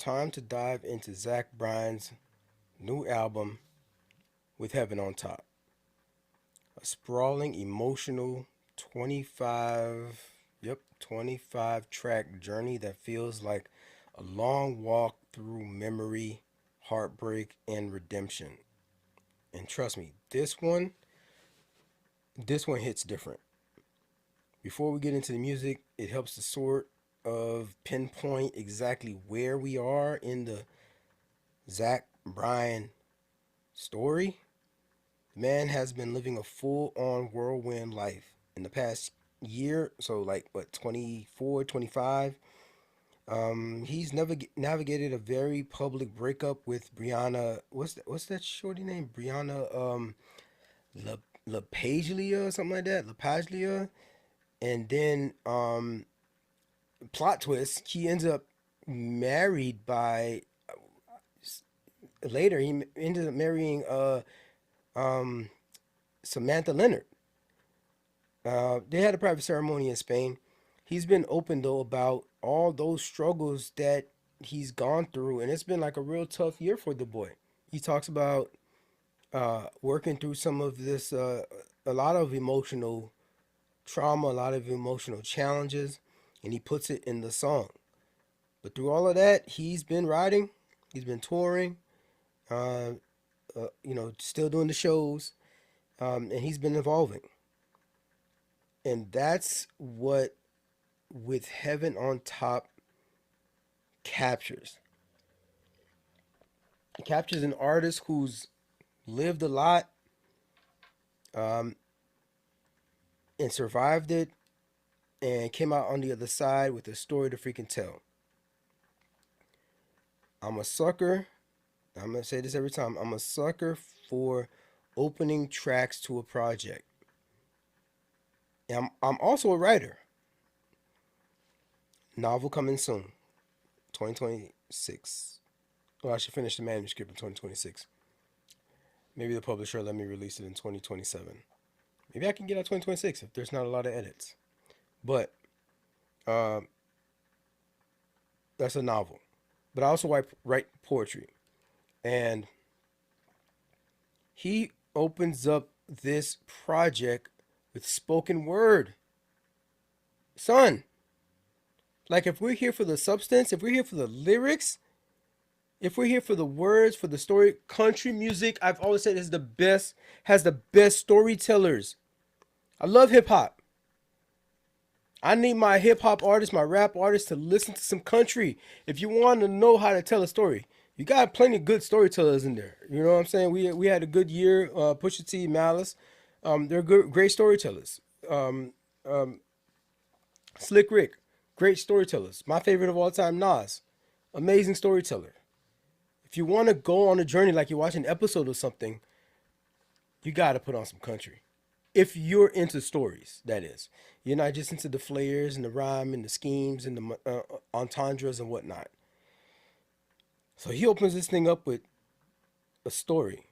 time to dive into Bryan's new album, With Heaven on Top. A sprawling, emotional 25 track journey that feels like a long walk through memory, heartbreak, and redemption. And trust me, this one hits different. Before we get into the music, it helps to sort of pinpoint exactly where we are in the Bryan story. The man has been living a full on whirlwind life in the past year, so like what, 24, 25. He's never navigated a very public breakup with Brianna. What's that shorty name? Brianna La LaPaglia or something like that. LaPaglia. And then plot twist, he ends up married by later he ended up marrying um Samantha Leonard. They had a private ceremony in Spain. He's been open though about all those struggles that he's gone through, and it's been like a real tough year for the boy. He talks about working through some of this, a lot of emotional trauma, a lot of emotional challenges, and he puts it in the song. But through all of that, he's been writing, he's been touring, uh, still doing the shows, and he's been evolving. And that's what With Heaven on Top captures. It captures an artist who's lived a lot, um, and survived it and came out on the other side with a story to freaking tell. I'm a sucker. I'm going to say this every time. I'm a sucker for opening tracks to a project. And I'm also a writer. Novel coming soon, 2026. Well, I should finish the manuscript in 2026. Maybe the publisher will let me release it in 2027. Maybe I can get out 2026 if there's not a lot of edits. But uh, that's a novel. But I also write poetry. And he opens up this project with spoken word. Son, like if we're here for the substance, if we're here for the lyrics, if we're here for the words, for the story, country music, I've always said is the best, has the best storytellers. I love hip hop. I need my hip hop artists, my rap artists to listen to some country. If you want to know how to tell a story, you got plenty of good storytellers in there. You know what I'm saying? We had a good year. Pusha T, Malice, they're good, great storytellers. Um, um, Slick Rick, great storytellers. My favorite of all time, Nas, amazing storyteller. If you want to go on a journey like you're watching an episode of something, you got to put on some country. If you're into stories, that is. You're not just into the flares and the rhyme and the schemes and the entendres and whatnot. So he opens this thing up with a story.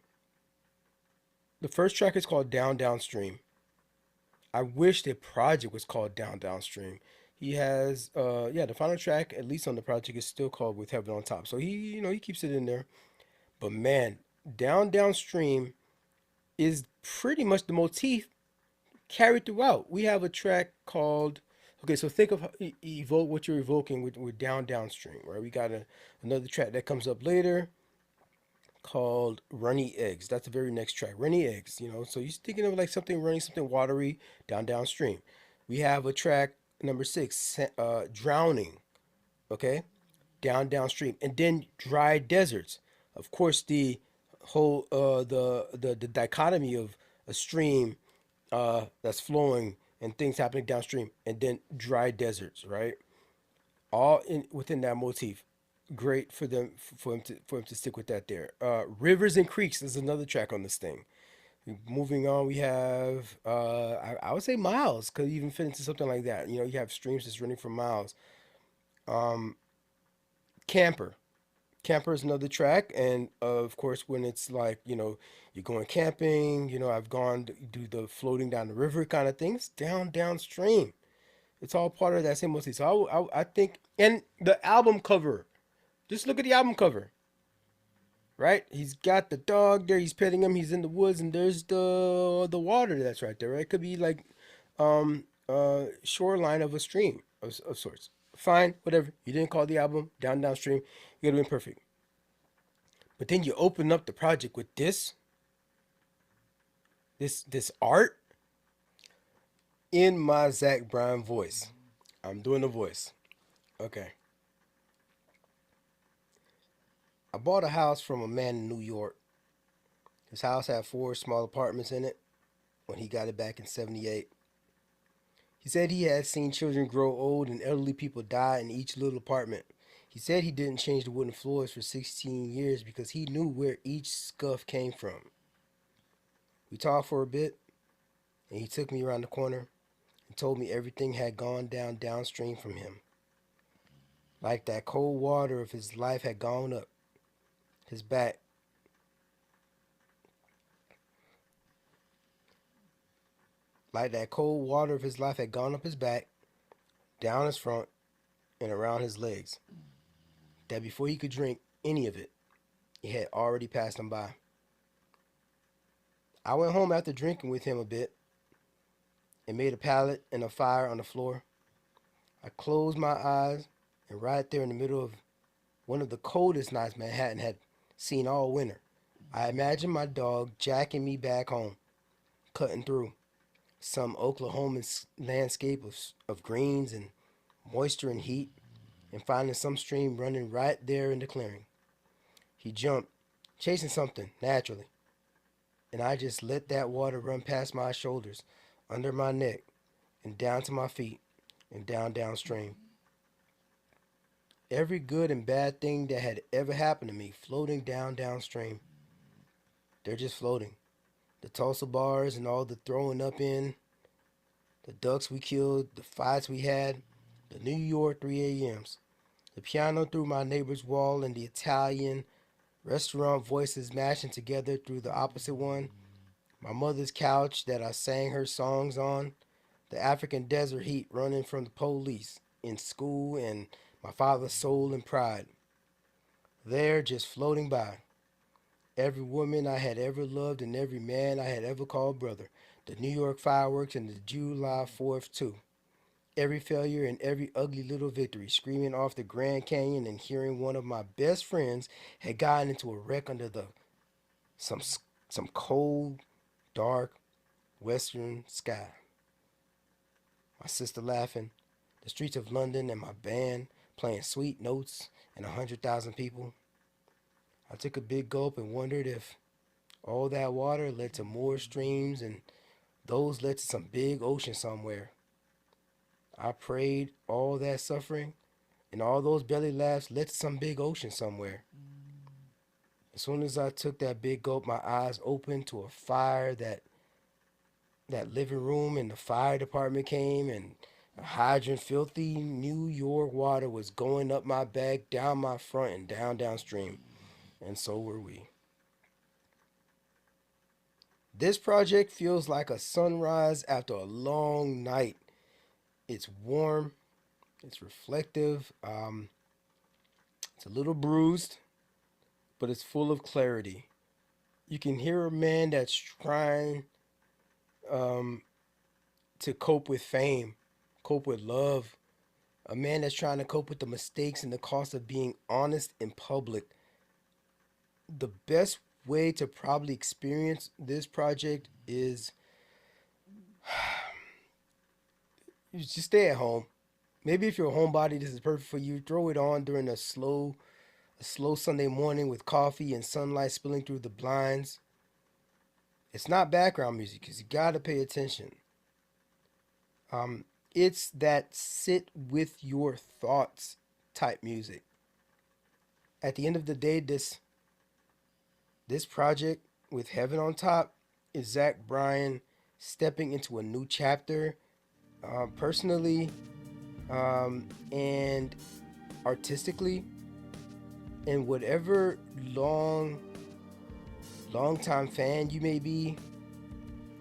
The first track is called Down Downstream. I wish the project was called Down Downstream. He has, the final track, at least on the project, is still called With Heaven on Top. So he keeps it in there. But man, Down Downstream is pretty much the motif carried throughout. We have a track called, okay, so think of evoke what you're evoking with Down Downstream, right? We got another track that comes up later called Runny Eggs. That's the very next track, Runny Eggs. So you're thinking of like something running, something watery, downstream. We have a track number 6, Drowning, okay, downstream, and then Dry Deserts. Of course, the whole the dichotomy of a stream that's flowing and things happening downstream, and then dry deserts, right? All in within that motif. Great for them for him to stick with that there. Rivers and Creeks is another track on this thing. Moving on, we have I would say Miles could even fit into something like that. You have streams that's running for miles. Um, Camper. Camper is another track, and of course, when it's like you're going camping, I've gone to do the floating down the river kind of things, downstream. It's all part of that same motif. So I think, and the album cover, Just look at the album cover, right? He's got the dog there. He's petting him. He's in the woods, and there's the water that's right there. Right? It could be like shoreline of a stream of sorts. Fine, whatever. You didn't call the album Downstream. You would have been perfect. But then you open up the project with this art in my Zach Bryan voice. I'm doing a voice. Okay. I bought a house from a man in New York. His house had 4 small apartments in it when he got it back in '78. He said he had seen children grow old and elderly people die in each little apartment. He said he didn't change the wooden floors for 16 years because he knew where each scuff came from. We talked for a bit, and he took me around the corner and told me everything had gone downstream from him. Like that cold water of his life had gone up his back. Like that cold water of his life had gone up his back, down his front, and around his legs. That before he could drink any of it, it had already passed him by. I went home after drinking with him a bit and made a pallet and a fire on the floor. I closed my eyes, and right there in the middle of one of the coldest nights Manhattan had seen all winter, I imagined my dog jacking me back home, cutting through some Oklahoman landscape of greens and moisture and heat, and finding some stream running right there in the clearing. He jumped, chasing something, naturally, and I just let that water run past my shoulders, under my neck, and down to my feet, and downstream. Every good and bad thing that had ever happened to me floating downstream. They're just floating. The Tulsa bars and all the throwing up in, the ducks we killed, the fights we had, the New York 3 a.m.s, the piano through my neighbor's wall, and the Italian restaurant voices mashing together through the opposite one, my mother's couch that I sang her songs on, the African desert heat running from the police in school, and my father's soul and pride. There, just floating by. Every woman I had ever loved and every man I had ever called brother. The New York fireworks and the July 4th too. Every failure and every ugly little victory, screaming off the Grand Canyon and hearing one of my best friends had gotten into a wreck under some some cold, dark, western sky. My sister laughing, the streets of London and my band playing sweet notes and 100,000 people. I took a big gulp and wondered if all that water led to more streams and those led to some big ocean somewhere. I prayed all that suffering and all those belly laughs led to some big ocean somewhere. As soon as I took that big gulp, my eyes opened to a fire that living room and the fire department came and a hydrant filthy New York water was going up my back, down my front, and downstream. And so were we. This project feels like a sunrise after a long night. It's warm, it's reflective, it's a little bruised, but it's full of clarity. You can hear a man that's trying um, to cope with fame, cope with love, a man that's trying to cope with the mistakes and the cost of being honest in public. The best way to probably experience this project is you just stay at home. Maybe if you're a homebody, this is perfect for you. Throw it on during a slow Sunday morning with coffee and sunlight spilling through the blinds. It's not background music because you gotta pay attention. It's that sit with your thoughts type music. At the end of the day, this project with Heaven on Top is Zach Bryan stepping into a new chapter, personally and artistically, and whatever long time fan you may be,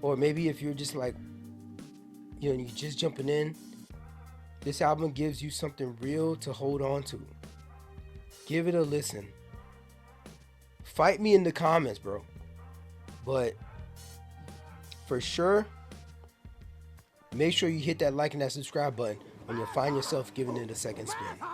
or maybe if you're just like, you're just jumping in, this album gives you something real to hold on to. Give it a listen. Fight me in the comments, bro. But for sure, make sure you hit that like and that subscribe button when you find yourself giving it a second spin.